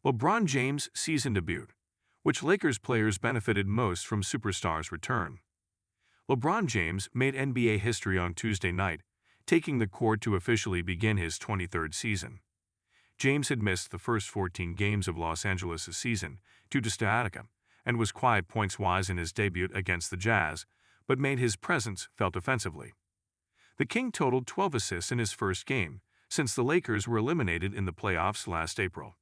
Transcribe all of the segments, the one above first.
LeBron James' season debut, which Lakers players benefited most from superstars' return. LeBron James made NBA history on Tuesday night, taking the court to officially begin his 23rd season. James had missed the first 14 games of Los Angeles' season due to sciatica and was quiet points-wise in his debut against the Jazz, but made his presence felt offensively. The King totaled 12 assists in his first game, since the Lakers were eliminated in the playoffs last April.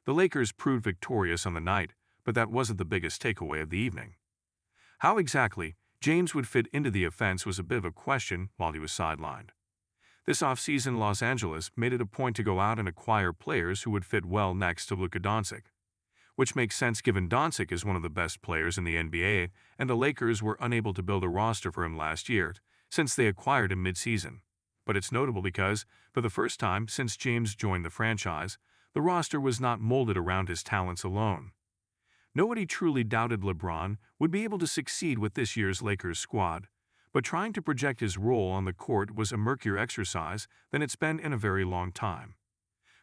The Lakers proved victorious on the night, but that wasn't the biggest takeaway of the evening. How exactly James would fit into the offense was a bit of a question while he was sidelined. This offseason, Los Angeles made it a point to go out and acquire players who would fit well next to Luka Doncic, which makes sense given Doncic is one of the best players in the NBA, and the Lakers were unable to build a roster for him last year since they acquired him mid-season. But it's notable because, for the first time since James joined the franchise, the roster was not molded around his talents alone. Nobody truly doubted LeBron would be able to succeed with this year's Lakers squad, but trying to project his role on the court was a murkier exercise than it's been in a very long time.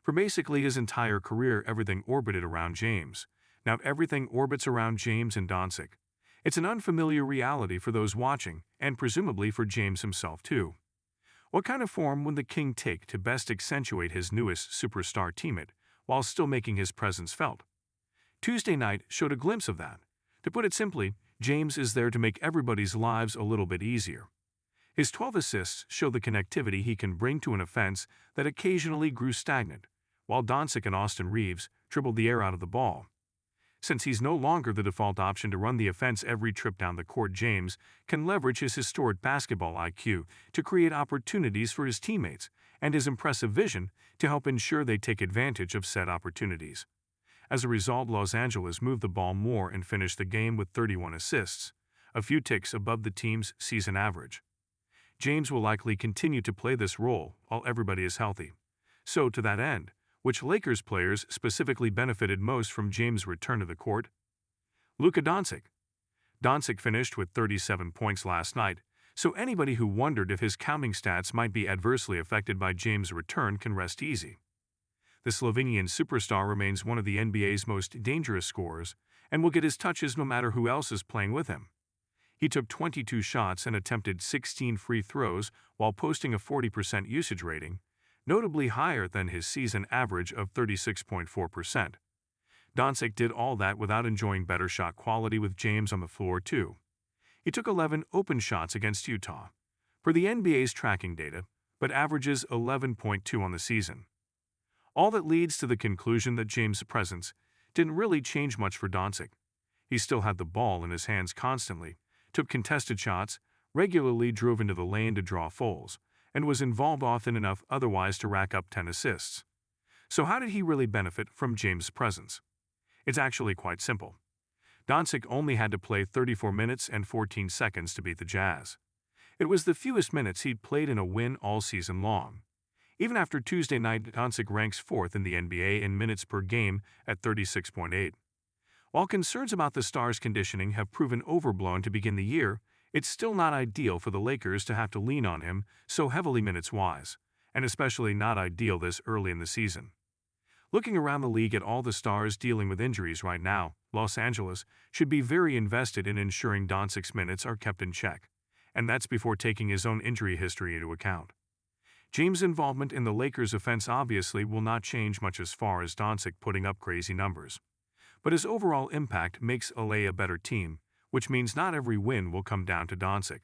For basically his entire career, everything orbited around James. Now everything orbits around James and Doncic. It's an unfamiliar reality for those watching, and presumably for James himself too. What kind of form would the King take to best accentuate his newest superstar teammate while still making his presence felt? Tuesday night showed a glimpse of that. To put it simply, James is there to make everybody's lives a little bit easier. His 12 assists show the connectivity he can bring to an offense that occasionally grew stagnant, while Doncic and Austin Reeves dribbled the air out of the ball. Since he's no longer the default option to run the offense every trip down the court, James can leverage his historic basketball IQ to create opportunities for his teammates and his impressive vision to help ensure they take advantage of said opportunities. As a result, Los Angeles moved the ball more and finished the game with 31 assists, a few ticks above the team's season average. James will likely continue to play this role while everybody is healthy. So, to that end, which Lakers players specifically benefited most from James' return to the court? Luka Doncic. Doncic finished with 37 points last night, so anybody who wondered if his counting stats might be adversely affected by James' return can rest easy. The Slovenian superstar remains one of the NBA's most dangerous scorers and will get his touches no matter who else is playing with him. He took 22 shots and attempted 16 free throws while posting a 40% usage rating, notably higher than his season average of 36.4%. Doncic did all that without enjoying better shot quality with James on the floor too. He took 11 open shots against Utah, per the NBA's tracking data, but averages 11.2 on the season. All that leads to the conclusion that James' presence didn't really change much for Doncic. He still had the ball in his hands constantly, took contested shots, regularly drove into the lane to draw fouls, and was involved often enough otherwise to rack up 10 assists. So how did he really benefit from James' presence? It's actually quite simple. Doncic only had to play 34 minutes and 14 seconds to beat the Jazz. It was the fewest minutes he'd played in a win all season long. Even after Tuesday night, Doncic ranks fourth in the NBA in minutes per game at 36.8. While concerns about the star's conditioning have proven overblown to begin the year, it's still not ideal for the Lakers to have to lean on him so heavily minutes-wise, and especially not ideal this early in the season. Looking around the league at all the stars dealing with injuries right now, Los Angeles should be very invested in ensuring Doncic's minutes are kept in check, and that's before taking his own injury history into account. James' involvement in the Lakers' offense obviously will not change much as far as Doncic putting up crazy numbers, but his overall impact makes LA a better team, which means not every win will come down to Doncic,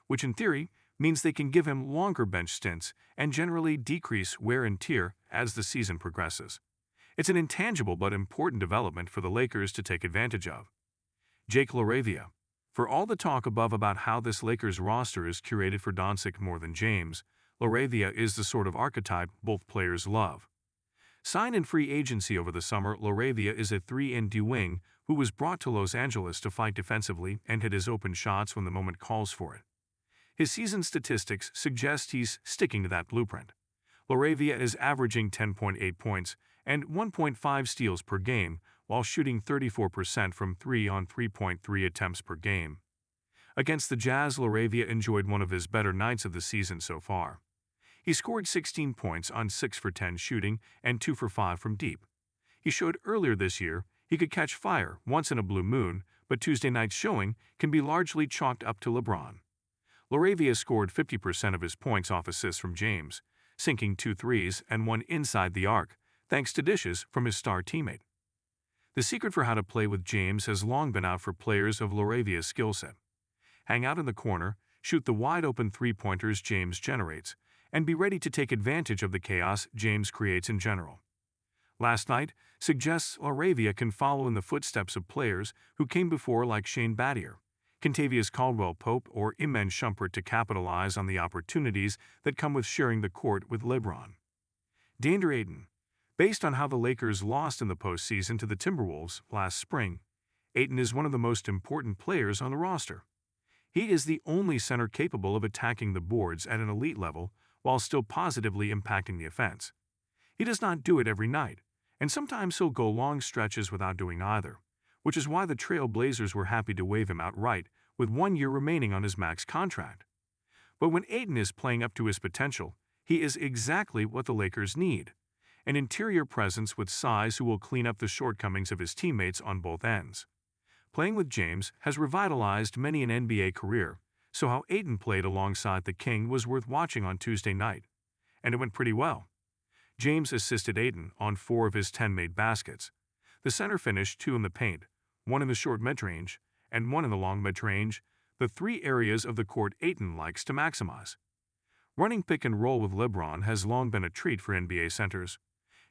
which in theory means they can give him longer bench stints and generally decrease wear and tear as the season progresses. It's an intangible but important development for the Lakers to take advantage of. Jake LaRavia. For all the talk above about how this Lakers roster is curated for Doncic more than James, LaRavia is the sort of archetype both players love. Signed in free agency over the summer, LaRavia is a 3-and-D wing who was brought to Los Angeles to fight defensively and hit his open shots when the moment calls for it. His season statistics suggest he's sticking to that blueprint. LaRavia is averaging 10.8 points and 1.5 steals per game while shooting 34% from 3 on 3.3 attempts per game. Against the Jazz, LaRavia enjoyed one of his better nights of the season so far. He scored 16 points on 6 for 10 shooting and 2 for 5 from deep. He showed earlier this year he could catch fire once in a blue moon, but Tuesday night's showing can be largely chalked up to LeBron. LaRavia scored 50% of his points off assists from James, sinking 2 threes and 1 inside the arc, thanks to dishes from his star teammate. The secret for how to play with James has long been out for players of LaRavia's skill set. Hang out in the corner, shoot the wide-open three-pointers James generates, and be ready to take advantage of the chaos James creates in general. Last night suggests LaRavia can follow in the footsteps of players who came before like Shane Battier, Kentavious Caldwell-Pope, or Iman Shumpert to capitalize on the opportunities that come with sharing the court with LeBron. DeAndre Ayton. Based on how the Lakers lost in the postseason to the Timberwolves last spring, Ayton is one of the most important players on the roster. He is the only center capable of attacking the boards at an elite level while still positively impacting the offense. He does not do it every night, and sometimes he'll go long stretches without doing either, which is why the Trail Blazers were happy to waive him outright with 1 year remaining on his max contract. But when Ayton is playing up to his potential, he is exactly what the Lakers need: an interior presence with size who will clean up the shortcomings of his teammates on both ends. Playing with James has revitalized many an NBA career, so how Ayton played alongside the King was worth watching on Tuesday night. And it went pretty well. James assisted Ayton on 4 of his 10 made baskets. The center finished 2 in the paint, 1 in the short mid-range, and 1 in the long mid-range, the 3 areas of the court Ayton likes to maximize. Running pick and roll with LeBron has long been a treat for NBA centers.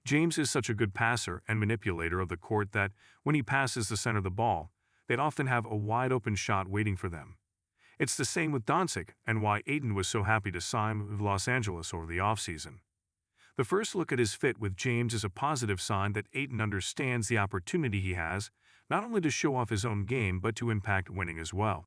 James is such a good passer and manipulator of the court that, when he passes the center the ball, they'd often have a wide-open shot waiting for them. It's the same with Doncic, and why Ayton was so happy to sign with Los Angeles over the offseason. The first look at his fit with James is a positive sign that Ayton understands the opportunity he has, not only to show off his own game but to impact winning as well.